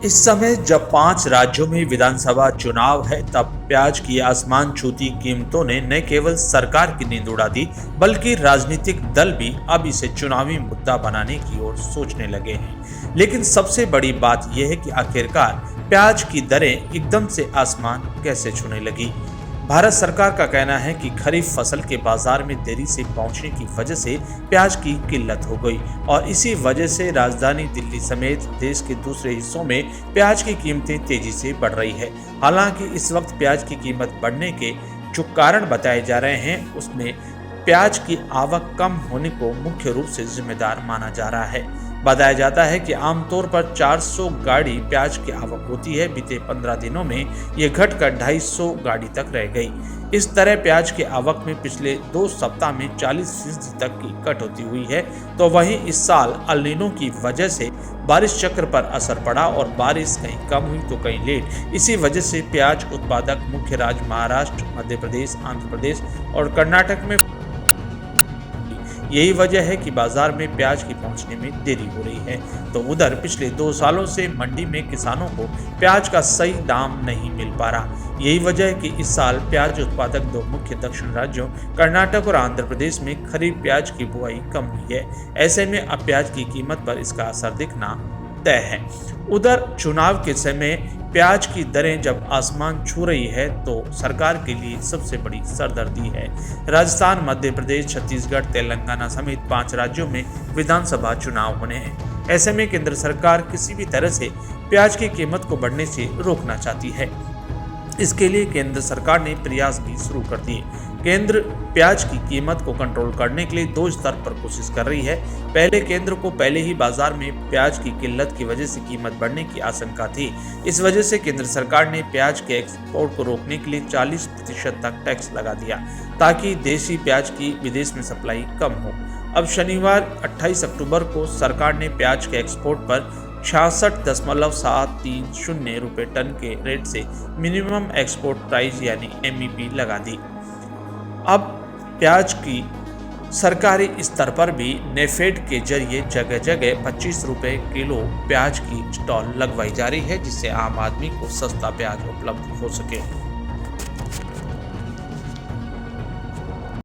इस समय जब 5 राज्यों में विधानसभा चुनाव है, तब प्याज की आसमान छूती कीमतों ने न केवल सरकार की नींद उड़ा दी, बल्कि राजनीतिक दल भी अब इसे चुनावी मुद्दा बनाने की ओर सोचने लगे हैं। लेकिन सबसे बड़ी बात यह है कि आखिरकार प्याज की दरें एकदम से आसमान कैसे छूने लगी। भारत सरकार का कहना है कि खरीफ फसल के बाजार में देरी से पहुंचने की वजह से प्याज की किल्लत हो गई और इसी वजह से राजधानी दिल्ली समेत देश के दूसरे हिस्सों में प्याज की कीमतें तेजी से बढ़ रही है। हालांकि इस वक्त प्याज की कीमत बढ़ने के जो कारण बताए जा रहे हैं, उसमें प्याज की आवक कम होने को मुख्य रूप से जिम्मेदार माना जा रहा है। बताया जाता है कि आमतौर पर 400 गाड़ी प्याज की आवक होती है। बीते 15 दिनों में ये घटकर 250 गाड़ी तक रह गई। इस तरह प्याज की आवक में पिछले 2 सप्ताह में 40% तक की कटौती हुई है। तो वहीं इस साल अल नीनो की वजह से बारिश चक्र पर असर पड़ा और बारिश कहीं कम हुई तो कहीं लेट। इसी वजह से प्याज उत्पादक मुख्य राज्य महाराष्ट्र, मध्य प्रदेश, आंध्र प्रदेश और कर्नाटक में यही वजह है कि बाजार में प्याज की पहुंचने में देरी हो रही है। तो उधर पिछले 2 सालों से मंडी में किसानों को प्याज का सही दाम नहीं मिल पा रहा। यही वजह है कि इस साल प्याज उत्पादक 2 मुख्य दक्षिण राज्यों कर्नाटक और आंध्र प्रदेश में खरीफ प्याज की बुआई कम हुई है। ऐसे में अब प्याज की कीमत पर इसका असर दिखना तय है। उधर चुनाव के समय प्याज की दरें जब आसमान छू रही है, तो सरकार के लिए सबसे बड़ी सरदर्दी है। राजस्थान, मध्य प्रदेश, छत्तीसगढ़, तेलंगाना समेत 5 राज्यों में विधानसभा चुनाव होने हैं। ऐसे में केंद्र सरकार किसी भी तरह से प्याज की कीमत को बढ़ने से रोकना चाहती है। इसके लिए केंद्र सरकार ने प्रयास भी शुरू कर दिए। केंद्र प्याज की कीमत को कंट्रोल करने के लिए 2 स्तर पर कोशिश कर रही है। पहले केंद्र को पहले ही बाजार में प्याज की किल्लत की वजह से कीमत बढ़ने की आशंका थी। इस वजह से केंद्र सरकार ने प्याज के एक्सपोर्ट को रोकने के लिए 40% तक टैक्स लगा दिया, ताकि देशी प्याज की विदेश में सप्लाई कम हो। अब शनिवार 28 अक्टूबर को सरकार ने प्याज के एक्सपोर्ट पर 66.730 रुपये टन के रेट से मिनिमम एक्सपोर्ट प्राइस यानी MEP लगा दी। अब प्याज की सरकारी स्तर पर भी नेफेड के जरिए जगह जगह 25 रुपये किलो प्याज की स्टॉल लगवाई जा रही है, जिससे आम आदमी को सस्ता प्याज उपलब्ध हो सके।